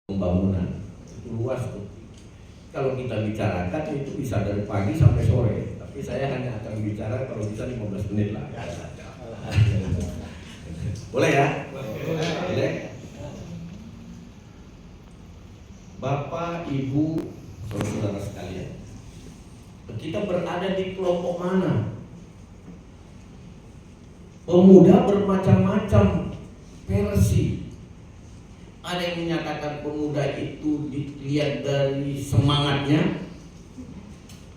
pembangunan itu luas tuh. Kalau kita bicarakan itu bisa dari pagi sampai sore, tapi saya hanya akan bicara kalau bisa 15 menit lah. Boleh ya? Boleh. Bapak, Ibu, saudara sekalian, kita berada di kelompok mana? Pemuda bermacam-macam versi. Ada yang menyatakan pemuda itu dilihat dari semangatnya,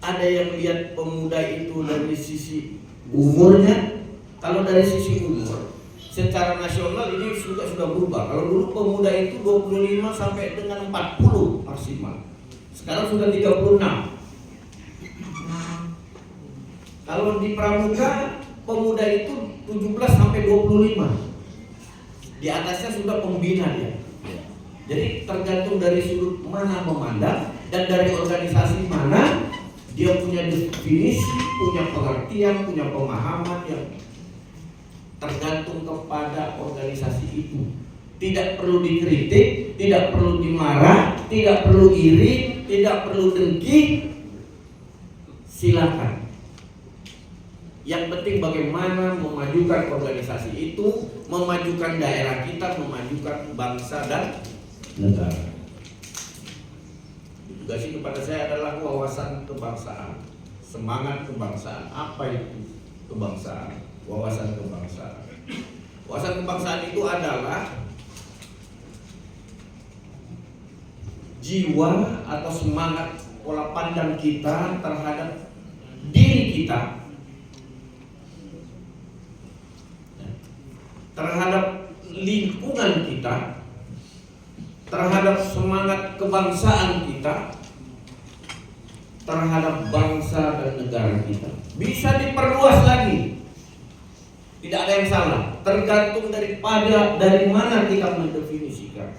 ada yang lihat pemuda itu dari sisi umurnya. Kalau dari sisi umur, secara nasional ini sudah berubah. Kalau dulu pemuda itu 25 sampai dengan 40 maksimal. Sekarang sudah 36. Kalau di pramuka pemuda itu 17 sampai 25. Di atasnya sudah pembina dia. Jadi tergantung dari sudut mana memandang dan dari organisasi mana dia punya definisi, punya pengertian, punya pemahaman yang tergantung kepada organisasi itu. Tidak perlu dikritik, tidak perlu dimarah, tidak perlu iri, tidak perlu dengki. Silakan. Yang penting bagaimana memajukan organisasi itu, memajukan daerah kita, memajukan bangsa dan negara. Tugas kepada saya adalah wawasan kebangsaan, semangat kebangsaan. Apa itu kebangsaan? Wawasan kebangsaan. Wawasan kebangsaan itu adalah jiwa atau semangat pola pandang kita terhadap diri kita, terhadap lingkungan kita, terhadap semangat kebangsaan kita, terhadap bangsa dan negara kita. Bisa diperluas lagi. Tidak ada yang salah. Tergantung dari mana kita mendefinisikan.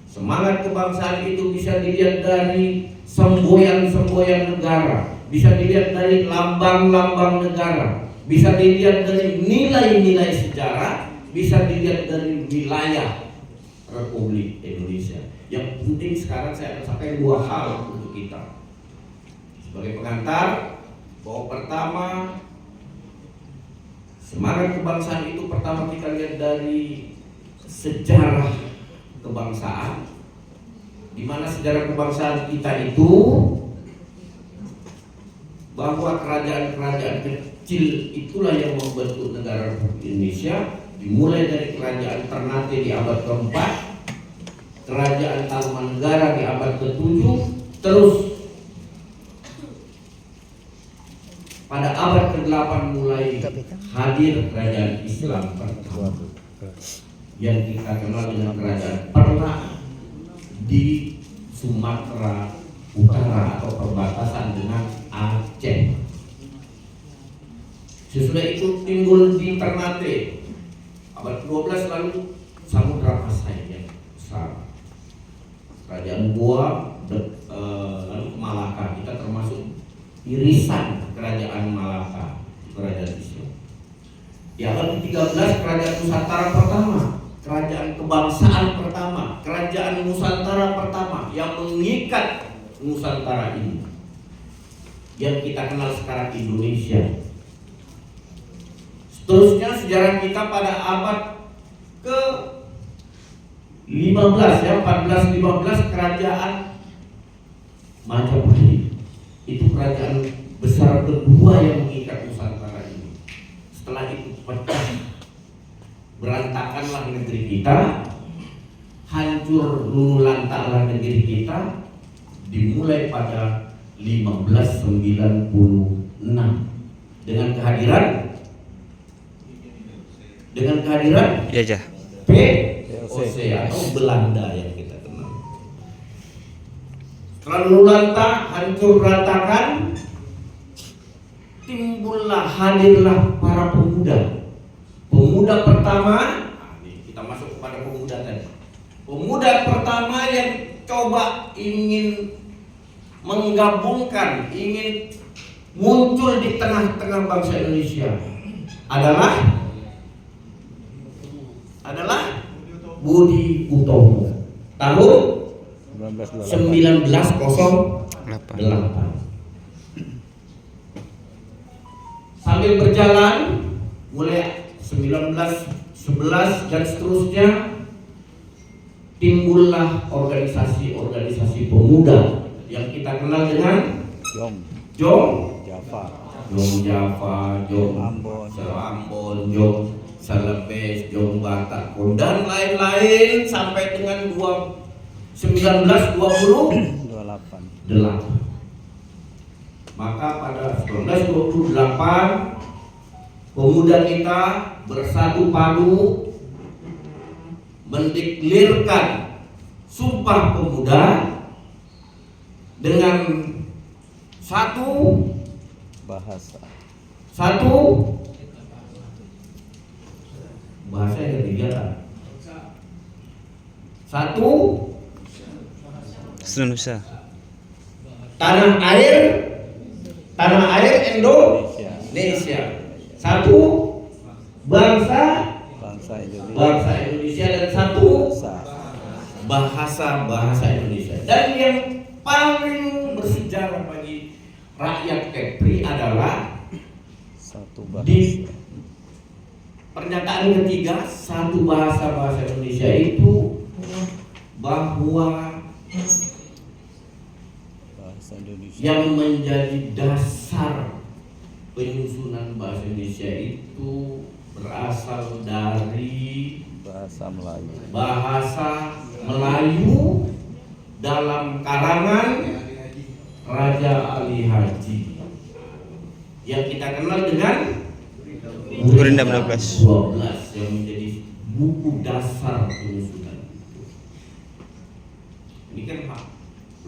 Semangat kebangsaan itu bisa dilihat dari semboyan-semboyan negara, bisa dilihat dari lambang-lambang negara, bisa dilihat dari nilai-nilai sejarah, bisa dilihat dari wilayah Republik Indonesia. Yang penting sekarang saya akan sampaikan dua hal untuk kita sebagai pengantar, bahwa pertama, semangat kebangsaan itu pertama kita lihat dari sejarah kebangsaan, di mana sejarah kebangsaan kita itu bahwa kerajaan-kerajaan kecil itulah yang membentuk negara Republik Indonesia. Dimulai dari kerajaan Ternate di abad ke-4, kerajaan Tarumanegara di abad ke-7, terus pada abad ke-8 mulai hadir kerajaan Islam pertama yang kita kenal dengan kerajaan Pernak di Sumatera Utara atau perbatasan dengan Aceh. Sesudah itu timbul di Ternate abad ke-12, lalu Samudra Pasai yang besar, kerajaan Goa, lalu Malaka. Kita termasuk irisan kerajaan Malaka, kerajaan Islam. Di abad ke-13 kerajaan Nusantara pertama, kerajaan kebangsaan pertama, kerajaan Nusantara pertama yang mengikat Nusantara ini, yang kita kenal sekarang Indonesia. Seterusnya sejarah kita pada abad ke-15 ya, 14-15 kerajaan Majapahit. Itu kerajaan besar kedua yang mengikat Nusantara ini. Setelah itu pecah, berantakanlah negeri kita, hancur lulu lantaklah negeri kita, dimulai pada 1596 dengan kehadiran Jajah VOC atau Belanda yang kita kenal. Setelah lulu lantak, hancur berantakan, hadirlah para pemuda. Pemuda pertama, kita masuk kepada pemuda tadi. Pemuda pertama yang coba ingin menggabungkan, ingin muncul di tengah-tengah bangsa Indonesia adalah Budi Utomo tahun 1908. Sambil berjalan mulai 1911 dan seterusnya timbullah organisasi-organisasi pemuda yang kita kenal dengan Jong Java, Jong Ambon, Jong Salabes, Jong Batak, dan lain-lain sampai dengan 1928. Maka pada 1928 pemuda kita bersatu padu mendeklirkan Sumpah Pemuda dengan satu bahasa yang ketiga, satu Indonesia, tanah air Indonesia, satu bangsa Indonesia, dan satu bahasa Indonesia. Dan yang paling bersejarah bagi rakyat Kepri adalah di pernyataan ketiga, satu bahasa Indonesia itu bahwa yang menjadi dasar penyusunan bahasa Indonesia itu berasal dari bahasa Melayu dalam karangan Raja Ali Haji yang kita kenal dengan Gurinda 12 yang menjadi buku dasar penyusunan itu. Ini kan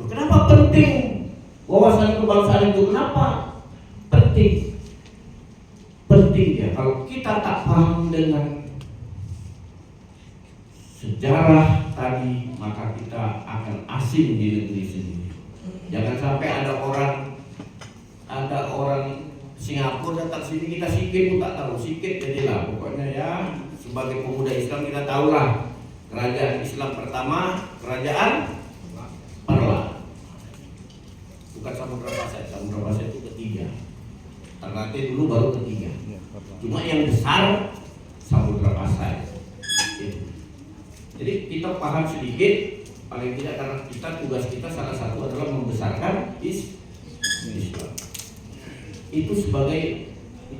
kenapa penting wawasan kebangsaan itu? Kenapa penting? Penting ya, kalau kita tak paham dengan sejarah tadi, maka kita akan asing di negeri sendiri. Jangan sampai ada orang Singapura datang sini, kita sikit pun tak tahu, sikit jadilah. Pokoknya ya, sebagai pemuda Islam kita tahulah kerajaan Islam pertama kerajaan Perla, bukan Samudra Pasai itu ketiga. Ternate dulu baru ketiga. Cuma yang besar Samudra Pasai. Jadi kita paham sedikit, paling tidak, karena tugas kita salah satu adalah membesarkan Islam. Itu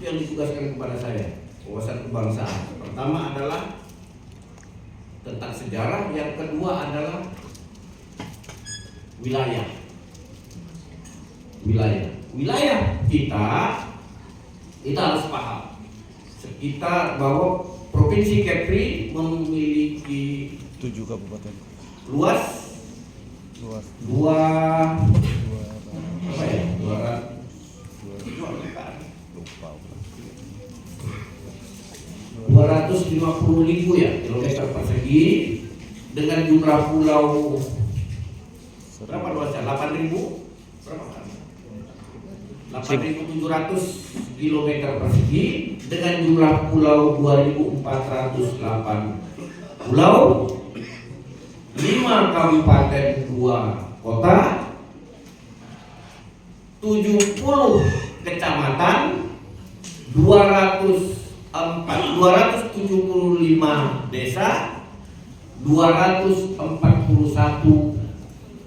yang ditugaskan kepada saya, wawasan kebangsaan. Pertama adalah tentang sejarah, yang kedua adalah wilayah kita harus paham sekitar bahwa Provinsi Kepri memiliki 7 kabupaten. Luas 250.000 ya kilometer persegi, dengan jumlah pulau berapa luasnya? 8.700 kilometer persegi, dengan jumlah pulau 2.408 pulau, 5 kabupaten 2 kota, 70 kecamatan, 275 desa, 241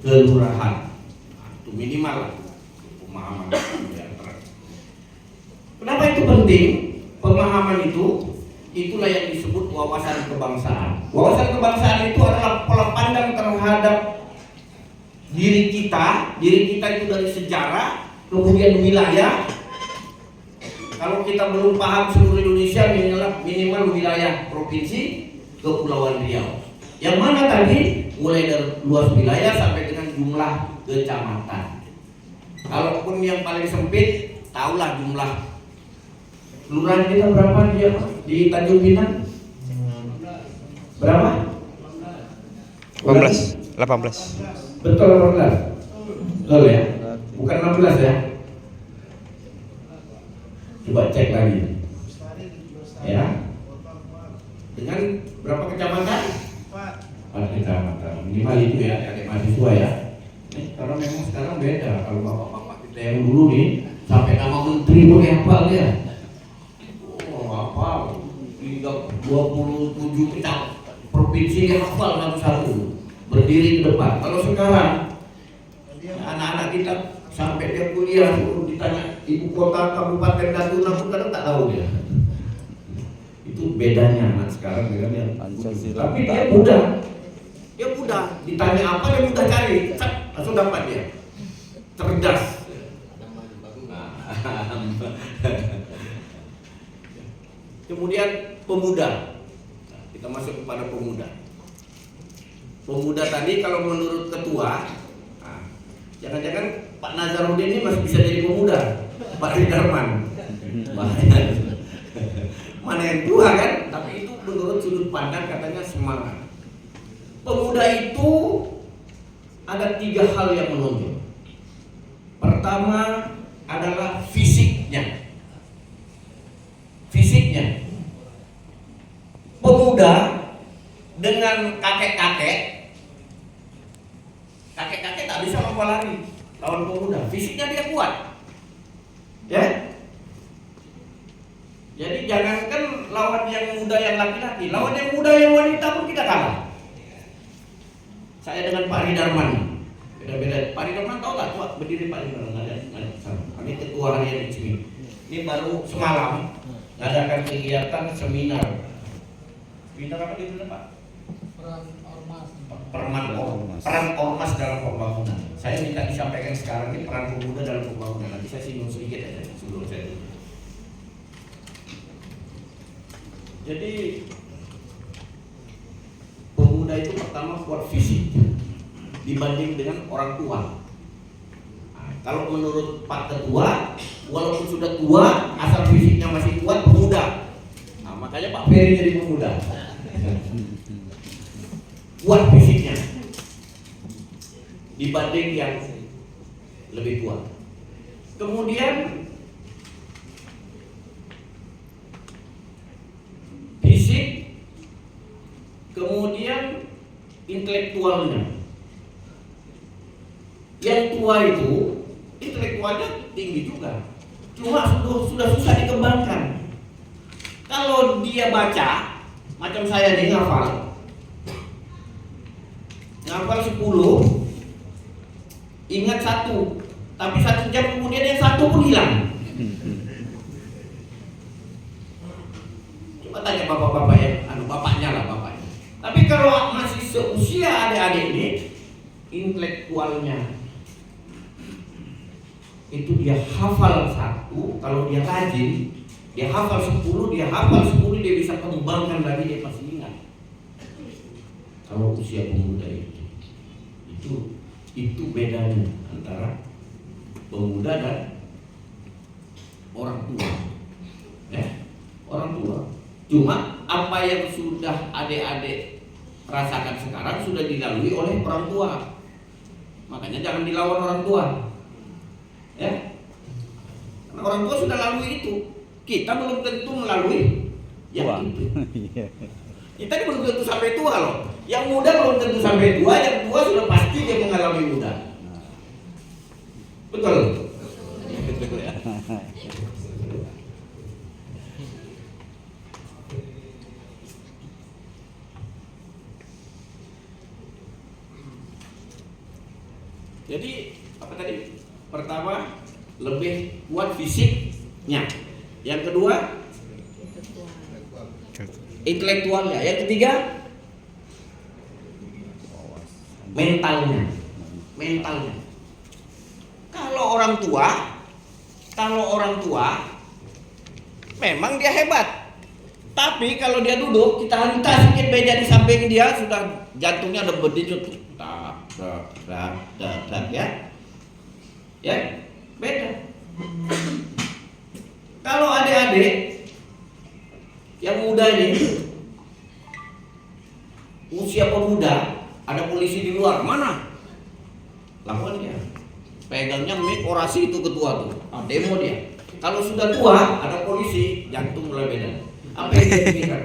kelurahan. Itu minimal lah pemahaman. Kenapa itu penting? Pemahaman itulah yang disebut wawasan kebangsaan. Wawasan kebangsaan itu adalah pola pandang terhadap diri kita itu dari sejarah, kemudian wilayah. Kalau kita belum paham seluruh Indonesia, minimal wilayah provinsi Kepulauan Riau. Yang mana tadi mulai dari luas wilayah sampai dengan jumlah kecamatan. Kalaupun yang paling sempit, tahulah jumlah kelurahan kita berapa di Tanjung Pinang? Berapa? 18. Betul 18. Betul ya? Bukan 16 ya? Coba cek lagi. Ya. Dengan berapa kecamatan? empat kecamatan. Minimal itu ya, adik mahasiswa ya. Karena memang sekarang beda. Kalau bapak-bapak kita yang dulu nih sampai nama menteri pun hafal dia. Oh, hafal. 27 kecamatan provinsi hafal satu-satu. Berdiri di depan. Kalau sekarang anak-anak kita sampai dia kuliah ditanya ibu kota kabupaten Natuna pun kadang tak tahu dia. Itu bedanya anak sekarang dengan yang tapi dia mudah ditanya apa dia mudah cari, langsung dapat dia, cerdas. Kemudian pemuda, kita masuk kepada pemuda. Pemuda tadi kalau menurut ketua, jangan-jangan Pak Nazarudin ini masih bisa jadi pemuda, Pak Ridarman. Bahaya. Mana yang tua kan? Tapi itu menurut sudut pandang katanya semangat. Pemuda itu ada 3 hal yang menonjol. Pertama adalah fisiknya. Fisiknya. Pemuda dengan kakek-kakek tak bisa lomba lari lawan pemuda. Fisiknya dia kuat. Ya. Jadi jangankan lawan yang muda yang laki-laki, lawan yang muda yang wanita pun kita kalah. Saya dengan Pak Ridarman, beda-beda. Pak Ridarman tahu tak? Tua berdiri Pak Ridarman ada. Kami ketua harian ICMI. Ini baru semalam ngadakan kegiatan seminar. Seminar apa itu Pak? Peran ormas dalam pembangunan. Saya minta disampaikan sekarang ini peran pemuda dalam pembangunan. Nanti saya singgung sedikit aja sebelum saya tutup. Jadi pemuda itu pertama kuat fisik dibanding dengan orang tua. Nah, kalau menurut Pak Ketua, walaupun sudah tua, asal fisiknya masih kuat, pemuda. Nah, makanya Pak Ferry jadi pemuda. Kuat fisiknya dibanding yang lebih tua. Kemudian fisik, kemudian intelektualnya. Yang tua itu intelektualnya tinggi juga, cuma sudah susah dikembangkan. Kalau dia baca, macam saya nih ngafal 10, ingat 1, tapi 1 jam kemudian yang 1 pun hilang. Tanya bapak-bapak ya, bapaknya lah bapaknya. Tapi kalau masih seusia adik-adik ini, intelektualnya itu dia hafal 1, kalau dia rajin, dia hafal 10, dia bisa kembangkan lagi, dia pasti ingat. Kalau usia pemuda itu bedanya antara pemuda dan orang tua. Ya, orang tua. Cuma apa yang sudah adik-adik rasakan sekarang sudah dilalui oleh orang tua. Makanya jangan dilawan orang tua. Ya. Karena orang tua sudah lalui itu. Kita belum tentu melalui yang itu. Kita belum tentu sampai tua loh. Yang muda belum tentu sampai tua, yang tua sudah pasti dia mengalami muda. Betul. Betul ya. Jadi apa tadi? Pertama lebih kuat fisiknya. Yang kedua intelektualnya. Yang ketiga mentalnya. Kalau orang tua memang dia hebat. Tapi kalau dia duduk, kita hantar sedikit meja di samping dia, sudah jantungnya udah berdenyut. Ya, beda. Kalau adik-adik yang muda ini, usia pemuda, ada polisi di luar, mana? Lawan dia. Pegangnya mic orasi itu ketua tuh, demo dia. Kalau sudah tua, ada polisi, jantung mulai beda. Apa yang dia pikirkan?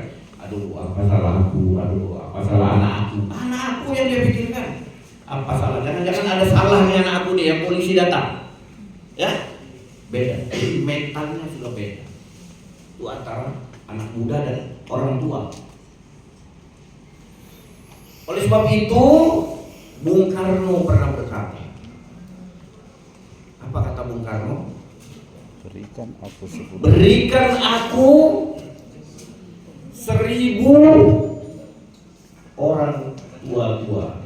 Aduh, apa salah aku? Aduh, apa salah anak aku? Anak aku yang dia pikirkan. Apa salah? Jangan-jangan ada salahnya anak aku nih yang polisi datang. Ya, beda. Jadi mentalnya sudah beda. Itu antara anak muda dan orang tua. Oleh sebab itu, Bung Karno pernah berkata. Apa kata Bung Karno? Berikan aku 10. Berikan aku 1000 orang tua-tua,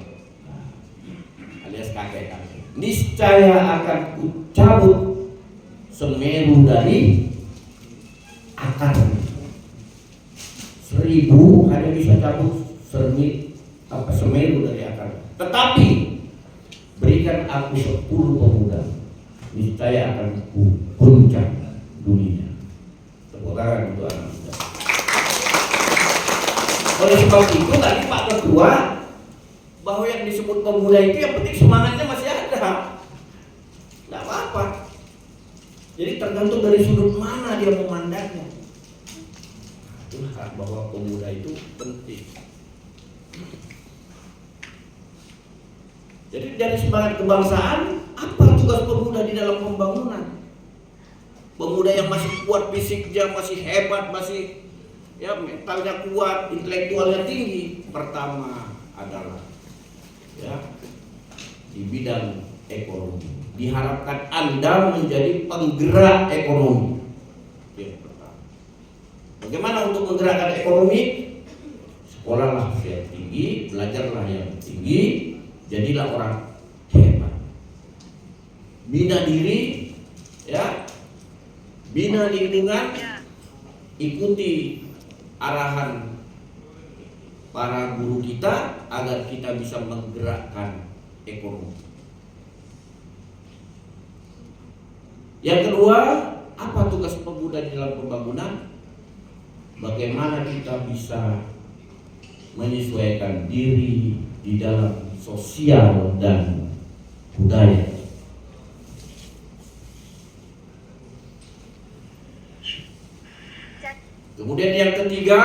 alias kakek-kakek. Niscaya akan kucabut Semeru dari akar. 1000 hanya bisa cabut Semeru dari akar. Tetapi berikan aku 10 pemuda, niscaya akan kuguncang dunia. Tepuk tangan untuk anak muda. Oleh sebab itu tadi Pak Ketua bahwa yang disebut pemuda itu yang penting semangatnya masih ada. Tidak apa-apa. Jadi tergantung dari sudut mana dia memandangnya. Itulah bahwa pemuda itu penting. Jadi dari semangat kebangsaan, apa tugas pemuda di dalam pembangunan? Pemuda yang masih kuat fisiknya, masih hebat, masih ya mentalnya kuat, intelektualnya tinggi. Pertama adalah ya di bidang ekonomi. Diharapkan Anda menjadi penggerak ekonomi. Yang pertama. Bagaimana untuk menggerakkan ekonomi? Sekolahlah yang tinggi, belajarlah yang tinggi, jadilah orang hebat. Bina diri, ya, bina lingkungan, ikuti arahan para guru kita agar kita bisa menggerakkan ekonomi. Yang kedua, apa tugas pemuda di dalam pembangunan? Bagaimana kita bisa menyesuaikan diri di dalam sosial dan budaya. Kemudian yang ketiga,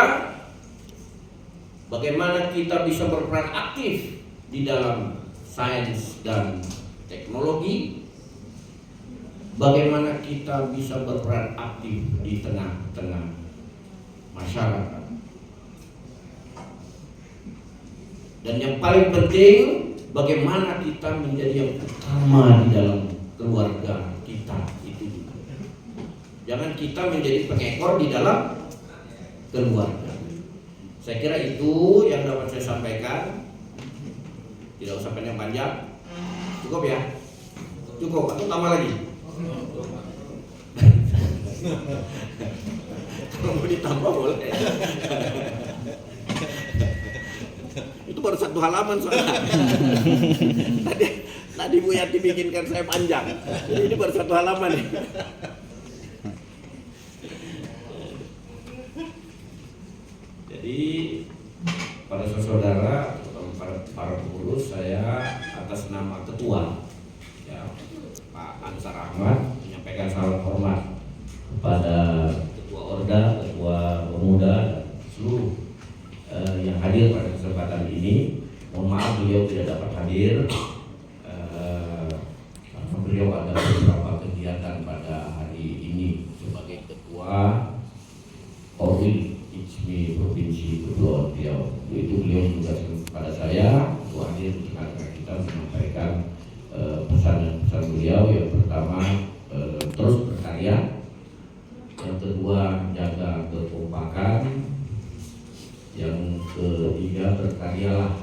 bagaimana kita bisa berperan aktif di dalam sains dan teknologi. Bagaimana kita bisa berperan aktif di tengah-tengah masyarakat. Dan yang paling penting, bagaimana kita menjadi yang utama di dalam keluarga kita itu juga. Jangan kita menjadi pengekor di dalam keluarga. Saya kira itu yang dapat saya sampaikan. Tidak usah panjang-panjang. Cukup ya? Cukup atau tambah lagi? Kalau mau ditambah boleh. Itu baru 1 halaman soalnya. Tadi Bu Yati bikinkan saya panjang. Jadi ini baru 1 halaman nih. Jadi para saudara, para pengurus, saya atas nama ketua ya, Pak Ansar Ahmad menyampaikan salam hormat kepada ketua Orda, ketua pemuda, dan seluruh yang hadir pada kesempatan ini. Mohon maaf beliau tidak dapat hadir karena beliau ada beberapa kegiatan pada hari ini sebagai ketua Orwil ICMI Provinsi Kepulauan Riau. Itu beliau menugaskan kepada saya untuk hadir di tengah-tengah kita menyampaikan pesan-pesan beliau. Yang pertama, terus berkarya. Yang kedua, jaga kekompakan. Yang ketiga, berkaryalah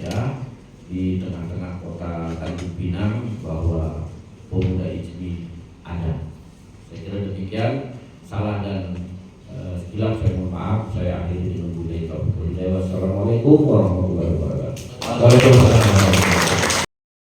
ya di tengah-tengah kota Tanjung Pinang bahwa pemuda ICMI ada. Saya kira demikian. Salah dan hilaf saya mohon maaf. Saya akhiri dengan budaya. Wassalamualaikum warahmatullahi wabarakatuh.